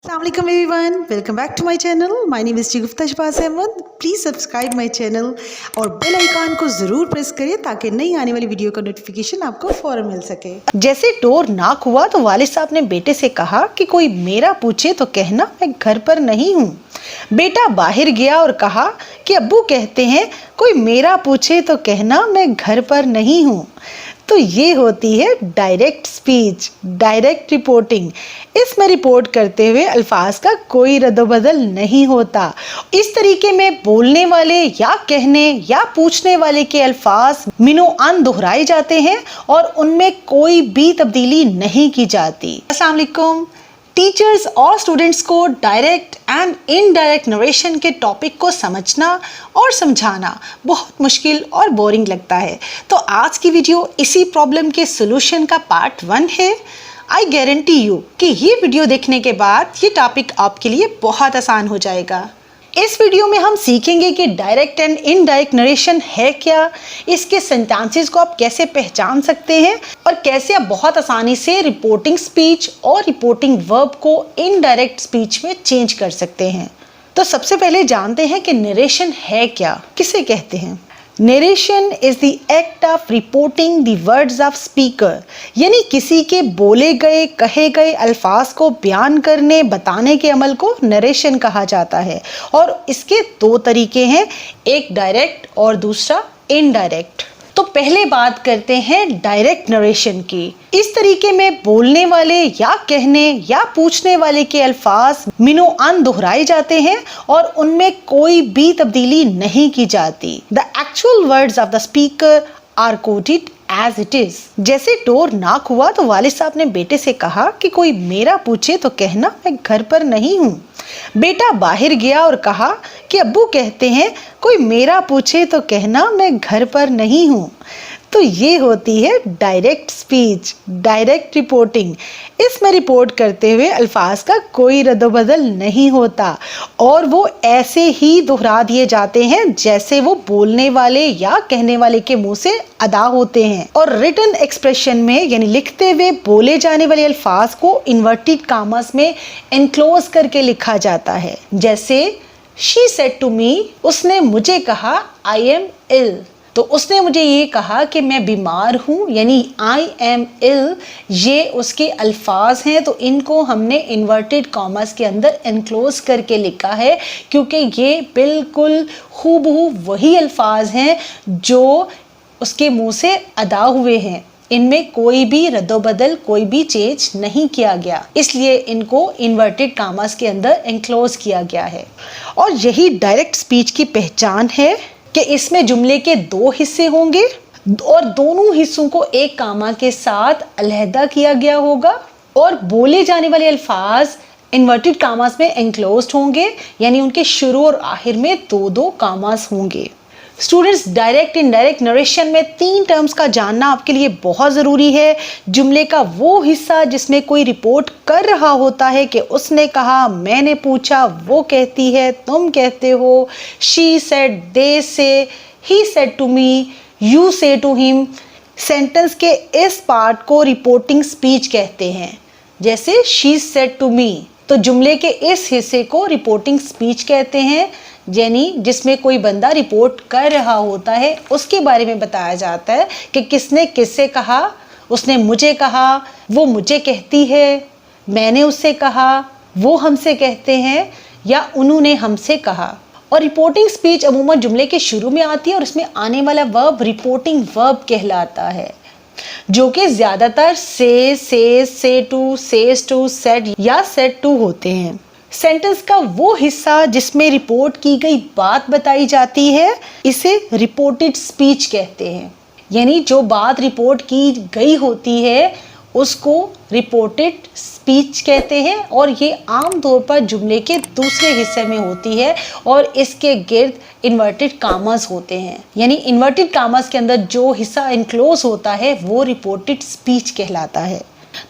Assalamualaikum everyone, welcome back to my channel. My name is Shagufta Shahbaz Ahmed. Please subscribe my channel और bell icon को ज़रूर press करिए ताकि नई आने वाली वीडियो का नोटिफिकेशन आपको फ़ौरन मिल सके। जैसे डोर नॉक हुआ तो वालिद साहब ने बेटे से कहा कि कोई मेरा पूछे तो कहना मैं घर पर नहीं हूँ। बेटा बाहर गया और कहा कि अब्बू कहते हैं कोई मेरा पूछे तो कहना मैं घर पर नहीं हूँ। तो ये होती है डायरेक्ट स्पीच, डायरेक्ट रिपोर्टिंग। इसमें रिपोर्ट करते हुए अल्फाज का कोई रद्दोबदल नहीं होता। इस तरीके में बोलने वाले या कहने या पूछने वाले के अल्फाज मिनो अन दोहराए जाते हैं और उनमें कोई भी तब्दीली नहीं की जाती। अस्सलाम वालेकुम। टीचर्स और स्टूडेंट्स को डायरेक्ट एंड इनडायरेक्ट नरेशन के टॉपिक को समझना और समझाना बहुत मुश्किल और बोरिंग लगता है। तो आज की वीडियो इसी प्रॉब्लम के सॉल्यूशन का पार्ट 1 है। आई गारंटी यू कि ये वीडियो देखने के बाद ये टॉपिक आपके लिए बहुत आसान हो जाएगा। इस वीडियो में हम सीखेंगे कि डायरेक्ट एंड इनडायरेक्ट नरेशन है क्या, इसके सेंटेंसेस को आप कैसे पहचान सकते हैं और कैसे आप बहुत आसानी से रिपोर्टिंग स्पीच और रिपोर्टिंग वर्ब को इनडायरेक्ट स्पीच में चेंज कर सकते हैं। तो सबसे पहले जानते हैं कि नरेशन है क्या, किसे कहते हैं। Narration is the act of reporting the words of speaker, यानी किसी के बोले गए कहे गए अल्फाज को बयान करने बताने के अमल को नरेशन कहा जाता है। और इसके 2 तरीके हैं, एक डायरेक्ट और दूसरा इनडायरेक्ट। तो पहले बात करते हैं डायरेक्ट नरेशन की। इस तरीके में बोलने वाले या कहने या पूछने वाले के अल्फाज मिनो अन दोहराए जाते हैं और उनमें कोई भी तब्दीली नहीं की जाती। The actual words of the speaker are quoted as it is. जैसे डोर नॉक हुआ तो वालिद साहब ने बेटे से कहा कि कोई मेरा पूछे तो कहना मैं घर पर नहीं हूँ। बेटा बाहर गया और कहा कि अब्बू कहते हैं कोई मेरा पूछे तो कहना मैं घर पर नहीं हूँ। तो ये होती है डायरेक्ट स्पीच, डायरेक्ट रिपोर्टिंग। इसमें रिपोर्ट करते हुए अल्फाज का कोई रद्दोबदल नहीं होता और वो ऐसे ही दोहरा दिए जाते हैं जैसे वो बोलने वाले या कहने वाले के मुंह से अदा होते हैं। और रिटन एक्सप्रेशन में यानी लिखते हुए बोले जाने वाले अल्फाज को इन्वर्टेड कामास में एनक्लोज करके लिखा जाता है। जैसे शी सेड टू मी, उसने मुझे कहा आई एम इल, तो उसने मुझे ये कहा कि मैं बीमार हूँ, यानी आई एम इल ये उसके अल्फाज हैं। तो इनको हमने इन्वर्टेड कॉमर्स के अंदर एनक्लोज करके लिखा है क्योंकि ये बिल्कुल हूबहू वही अल्फाज हैं जो उसके मुंह से अदा हुए हैं। इनमें कोई भी रद्दोबदल, कोई भी चेंज नहीं किया गया, इसलिए इनको इन्वर्टेड कामास के अंदर एनक्लोज किया गया है। और यही डायरेक्ट स्पीच की पहचान है कि इसमें जुमले के 2 हिस्से होंगे और दोनों हिस्सों को एक कामा के साथ अलहदा किया गया होगा और बोले जाने वाले अल्फाज इन्वर्टेड कामास में एनक्लोज्ड होंगे, यानी उनके शुरू और आखिर में 2-2 कामास होंगे। स्टूडेंट्स, डायरेक्ट इनडायरेक्ट नरेशन में 3 टर्म्स का जानना आपके लिए बहुत ज़रूरी है। जुमले का वो हिस्सा जिसमें कोई रिपोर्ट कर रहा होता है कि उसने कहा, मैंने पूछा, वो कहती है, तुम कहते हो, she said, they say, he said to me, you say to him. Sentence के इस पार्ट को रिपोर्टिंग स्पीच कहते हैं। जैसे शी सेड टू मी, तो जुमले के इस हिस्से को रिपोर्टिंग स्पीच कहते हैं, यानी जिसमें कोई बंदा रिपोर्ट कर रहा होता है उसके बारे में बताया जाता है कि किसने किससे कहा, उसने मुझे कहा, वो मुझे कहती है, मैंने उससे कहा, वो हमसे कहते हैं या उन्होंने हमसे कहा। और रिपोर्टिंग स्पीच अमूमन जुमले के शुरू में आती है और इसमें आने वाला वर्ब रिपोर्टिंग वर्ब कहलाता है, जो कि ज़्यादातर से टू, सेज टू, सेड या सेड टू होते हैं। सेंटेंस का वो हिस्सा जिसमें रिपोर्ट की गई बात बताई जाती है इसे रिपोर्टेड स्पीच कहते हैं, यानी जो बात रिपोर्ट की गई होती है उसको रिपोर्टेड स्पीच कहते हैं। और ये आम तौर पर जुमले के दूसरे हिस्से में होती है और इसके गिर्द इन्वर्टेड कामास होते हैं, यानी इन्वर्टेड कामास के अंदर जो हिस्सा इनक्लोज होता है वो रिपोर्टेड स्पीच कहलाता है।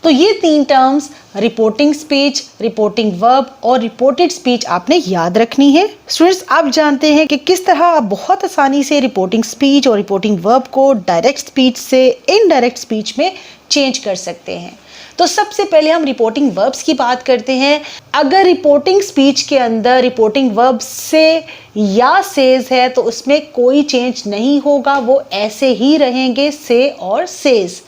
तो ये 3 terms reporting speech, reporting verb और रिपोर्टेड स्पीच आपने याद रखनी है। स्टूडेंट्स, आप जानते हैं कि किस तरह आप बहुत आसानी से रिपोर्टिंग स्पीच और रिपोर्टिंग वर्ब को डायरेक्ट स्पीच से इनडायरेक्ट स्पीच में चेंज कर सकते हैं। तो सबसे पहले हम रिपोर्टिंग वर्ब्स की बात करते हैं। अगर रिपोर्टिंग स्पीच के अंदर रिपोर्टिंग वर्ब से या सेज है तो उसमें कोई चेंज नहीं होगा, वो ऐसे ही रहेंगे से और सेज।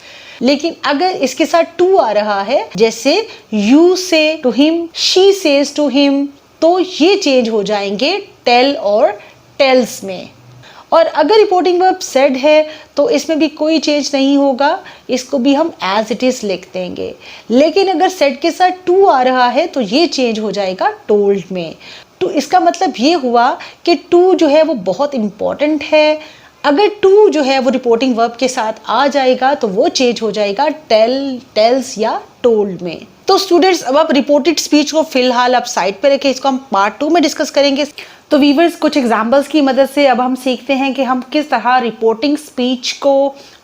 लेकिन अगर इसके साथ टू आ रहा है, जैसे you say to him, she says to him, तो ये चेंज हो जाएंगे टेल और टेल्स में। और अगर रिपोर्टिंग वर्ब सेड है तो इसमें भी कोई चेंज नहीं होगा, इसको भी हम एज इट इज लिख देंगे। लेकिन अगर सेड के साथ टू आ रहा है तो ये चेंज हो जाएगा टोल्ड में। तो इसका मतलब ये हुआ कि टू जो है वो बहुत इंपॉर्टेंट है। अगर टू जो है वो रिपोर्टिंग वर्ब के साथ आ जाएगा तो वो चेंज हो जाएगा टेल, टेल्स या टोल्ड में। तो स्टूडेंट्स, अब आप रिपोर्टेड स्पीच को फिलहाल आप साइड पे रखें, इसको हम पार्ट 2 में डिस्कस करेंगे। तो वीवर्स, कुछ एग्जाम्पल्स की मदद से अब हम सीखते हैं कि हम किस तरह रिपोर्टिंग स्पीच को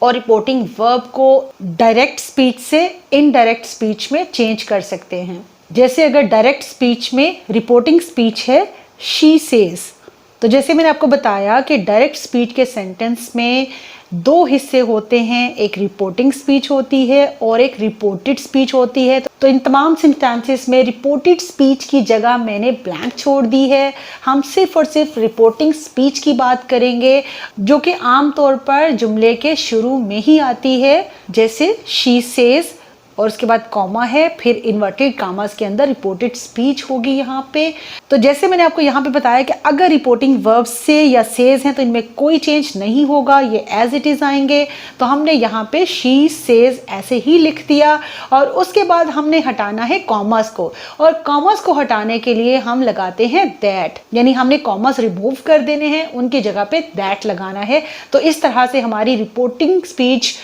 और रिपोर्टिंग वर्ब को डायरेक्ट स्पीच से इनडायरेक्ट स्पीच में चेंज कर सकते हैं। जैसे अगर डायरेक्ट स्पीच में रिपोर्टिंग स्पीच है शी सेज, तो जैसे मैंने आपको बताया कि डायरेक्ट स्पीच के सेंटेंस में दो हिस्से होते हैं, एक रिपोर्टिंग स्पीच होती है और एक रिपोर्टेड स्पीच होती है। तो इन तमाम सेंटेंसेस में रिपोर्टेड स्पीच की जगह मैंने ब्लैंक छोड़ दी है। हम सिर्फ और सिर्फ रिपोर्टिंग स्पीच की बात करेंगे, जो कि आमतौर पर जुमले के शुरू में ही आती है, जैसे शी सेज और उसके बाद कॉमा है, फिर इन्वर्टेड कामास के अंदर रिपोर्टेड स्पीच होगी यहाँ पे। तो जैसे मैंने आपको यहाँ पे बताया कि अगर रिपोर्टिंग वर्ब से या सेज हैं तो इनमें कोई चेंज नहीं होगा, ये एज इट इज आएंगे। तो हमने यहाँ पे शी सेज ऐसे ही लिख दिया और उसके बाद हमने हटाना है कॉमास को, और कॉमास को हटाने के लिए हम लगाते हैं दैट, यानी हमने कॉमास रिमूव कर देने हैं, उनकी जगह पे दैट लगाना है। तो इस तरह से हमारी रिपोर्टिंग स्पीच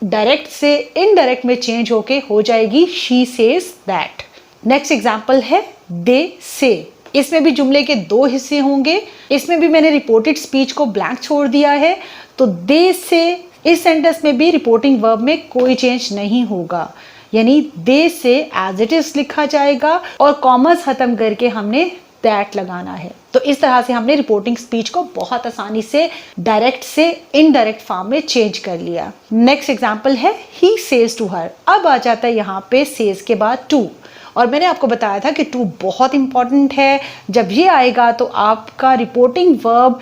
डायरेक्ट से इनडायरेक्ट में चेंज होके हो जाएगी she says that. Next example है दे से। इसमें भी जुमले के दो हिस्से होंगे, इसमें भी मैंने रिपोर्टेड स्पीच को ब्लैंक छोड़ दिया है। तो दे से, इस सेंटेंस में भी रिपोर्टिंग वर्ब में कोई चेंज नहीं होगा, यानी दे से एज इट इज लिखा जाएगा और कॉमर्स खत्म करके हमने दैट लगाना है। तो इस तरह से हमने रिपोर्टिंग स्पीच को बहुत आसानी से डायरेक्ट से इनडायरेक्ट फॉर्म में चेंज कर लिया। नेक्स्ट एग्जांपल है ही सेज टू हर। अब आ जाता है यहाँ पे सेज के बाद टू, और मैंने आपको बताया था कि टू बहुत इंपॉर्टेंट है। जब ये आएगा तो आपका रिपोर्टिंग वर्ब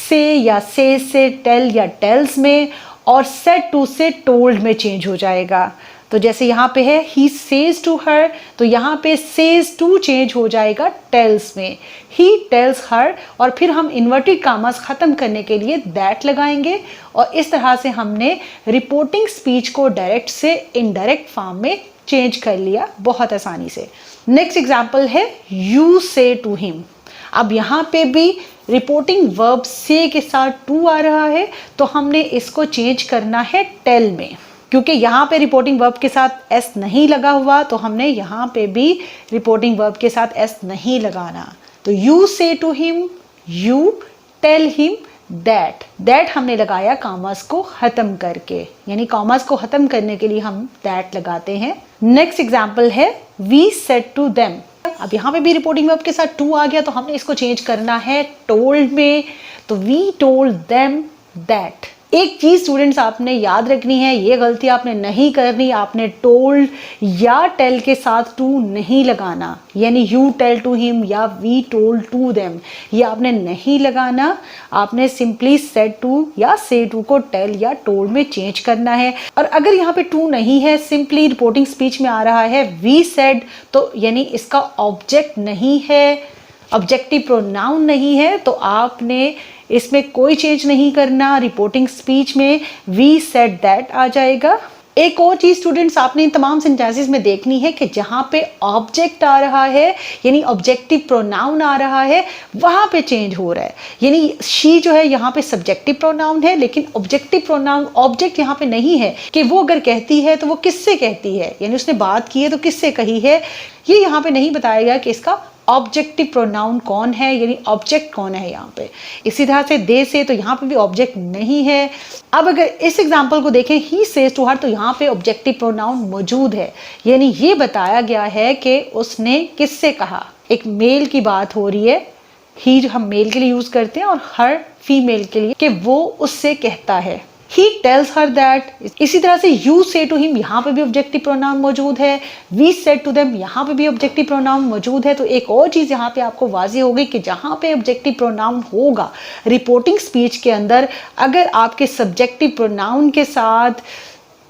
से या से टेल या टेल्स में और सेड टू से टोल्ड में चेंज हो जाएगा। तो जैसे यहाँ पे है ही सेज टू हर, तो यहाँ पे सेज टू चेंज हो जाएगा टेल्स में, ही टेल्स हर, और फिर हम इन्वर्टेड कामास खत्म करने के लिए दैट लगाएंगे। और इस तरह से हमने रिपोर्टिंग स्पीच को डायरेक्ट से इनडायरेक्ट फॉर्म में चेंज कर लिया बहुत आसानी से। नेक्स्ट एग्जाम्पल है यू से टू हिम। अब यहाँ पे भी रिपोर्टिंग वर्ब से के साथ टू आ रहा है, तो हमने इसको चेंज करना है टेल में, क्योंकि यहाँ पे रिपोर्टिंग वर्ब के साथ एस नहीं लगा हुआ, तो हमने यहाँ पे भी रिपोर्टिंग वर्ब के साथ एस नहीं लगाना। तो you say to him, you tell him that, that हमने लगाया कॉमास को खत्म करके, यानी कॉमास को खत्म करने के लिए हम दैट लगाते हैं। नेक्स्ट एग्जाम्पल है वी सेड टू देम। अब यहाँ पे भी रिपोर्टिंग वर्ब के साथ टू आ गया, तो हमने इसको चेंज करना है टोल्ड में। तो वी टोल्ड देम दैट। एक चीज स्टूडेंट्स आपने याद रखनी है, ये गलती आपने नहीं करनी, आपने टोल्ड या टेल के साथ टू नहीं लगाना, यानी यू टेल टू हिम या वी टोल्ड टू देम, ये आपने नहीं लगाना। आपने सिंपली सेड टू या से टू को टेल या टोल्ड में चेंज करना है। और अगर यहाँ पे टू नहीं है, सिंपली रिपोर्टिंग स्पीच में आ रहा है वी सेड, तो यानी इसका ऑब्जेक्ट नहीं है, ऑब्जेक्टिव प्रोनाउन नहीं है, तो आपने इसमें कोई चेंज नहीं करना। रिपोर्टिंग स्पीच में वी सेड दैट आ जाएगा। एक और चीज स्टूडेंट्स आपने इन तमाम सेंटेंसेस में देखनी है कि जहां पे ऑब्जेक्ट आ रहा है, यानी ऑब्जेक्टिव प्रोनाउन आ रहा है, वहां पे चेंज हो रहा है। यानी शी जो है यहाँ पे सब्जेक्टिव प्रोनाउन है, लेकिन ऑब्जेक्टिव प्रोनाउन ऑब्जेक्ट यहाँ पे नहीं है कि वो अगर कहती है तो वो किससे कहती है, यानी उसने बात की है तो किससे कही है, ये यहाँ पे नहीं बताया गया कि इसका ऑब्जेक्टिव प्रोनाउन कौन है, यानी ऑब्जेक्ट कौन है यहाँ पे। इसी तरह से दे से, तो यहाँ पे भी ऑब्जेक्ट नहीं है। अब अगर इस एग्जांपल को देखें ही सेज टू हर, तो यहाँ पे ऑब्जेक्टिव प्रोनाउन मौजूद है, यानी ये बताया गया है कि उसने किससे कहा। एक मेल की बात हो रही है, ही जो हम मेल के लिए यूज करते हैं, और हर फीमेल के लिए कि वो उससे कहता है। He tells her that. इसी तरह से यू से टू हिम, यहाँ पे भी ऑब्जेक्टिव प्रोनाउन मौजूद है। वी सेड टू देम, यहाँ पे भी ऑब्जेक्टिव प्रोनाउन मौजूद है। तो एक और चीज़ यहाँ पे आपको वाज़ेह होगी कि जहाँ पे ऑब्जेक्टिव प्रोनाउन होगा रिपोर्टिंग स्पीच के अंदर, अगर आपके सब्जेक्टिव प्रोनाउन के साथ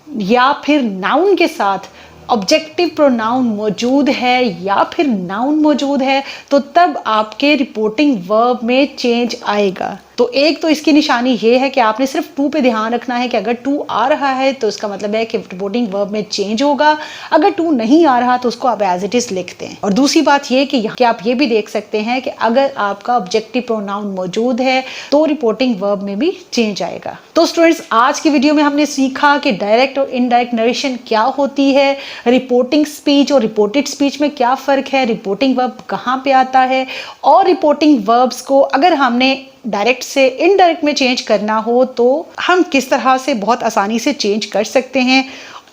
या फिर नाउन के साथ ऑब्जेक्टिव प्रोनाउन मौजूद है या फिर नाउन मौजूद है, तो तब आपके रिपोर्टिंग वर्ब में चेंज आएगा। तो एक तो इसकी निशानी ये है कि आपने सिर्फ टू पे ध्यान रखना है कि अगर टू आ रहा है तो इसका मतलब है कि रिपोर्टिंग वर्ब में चेंज होगा, अगर टू नहीं आ रहा तो उसको आप एज इट इज लिखते हैं। और दूसरी बात ये कि आप ये भी देख सकते हैं कि अगर आपका ऑब्जेक्टिव प्रोनाउन मौजूद है तो रिपोर्टिंग वर्ब में भी चेंज आएगा। तो स्टूडेंट्स, आज की वीडियो में हमने सीखा कि डायरेक्ट और इनडायरेक्ट नरेशन क्या होती है, रिपोर्टिंग स्पीच और रिपोर्टेड स्पीच में क्या फ़र्क है, रिपोर्टिंग वर्ब कहाँ पे आता है, और रिपोर्टिंग वर्ब्स को अगर हमने डायरेक्ट से इनडायरेक्ट में चेंज करना हो तो हम किस तरह से बहुत आसानी से चेंज कर सकते हैं।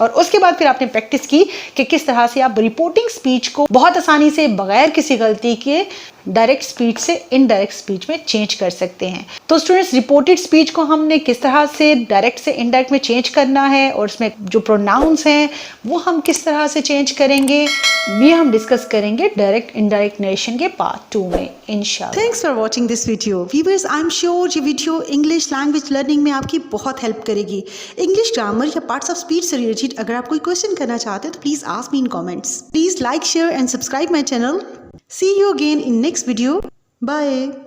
और उसके बाद फिर आपने प्रैक्टिस की कि किस तरह से आप रिपोर्टिंग स्पीच को बहुत आसानी से बगैर किसी गलती के डायरेक्ट स्पीच से इनडायरेक्ट स्पीच में चेंज कर सकते हैं। तो स्टूडेंट्स, रिपोर्टेड स्पीच को हमने किस तरह से डायरेक्ट से इनडायरेक्ट में चेंज करना है और उसमें जो प्रोनाउंस हैं वो हम किस तरह से चेंज करेंगे, ये हम डिस्कस करेंगे डायरेक्ट इनडायरेक्ट नरेशन के पार्ट 2 में इंशाल्लाह। Thanks for watching this video. Viewers, I am sure ये वीडियो इंग्लिश लैंग्वेज लर्निंग में आपकी बहुत हेल्प करेगी। इंग्लिश ग्रामर या पार्ट्स ऑफ स्पीच से रिलेटेड अगर आप कोई क्वेश्चन करना चाहते हो तो please ask me in comments. Please like, share and subscribe my channel. See you again in next video. Bye.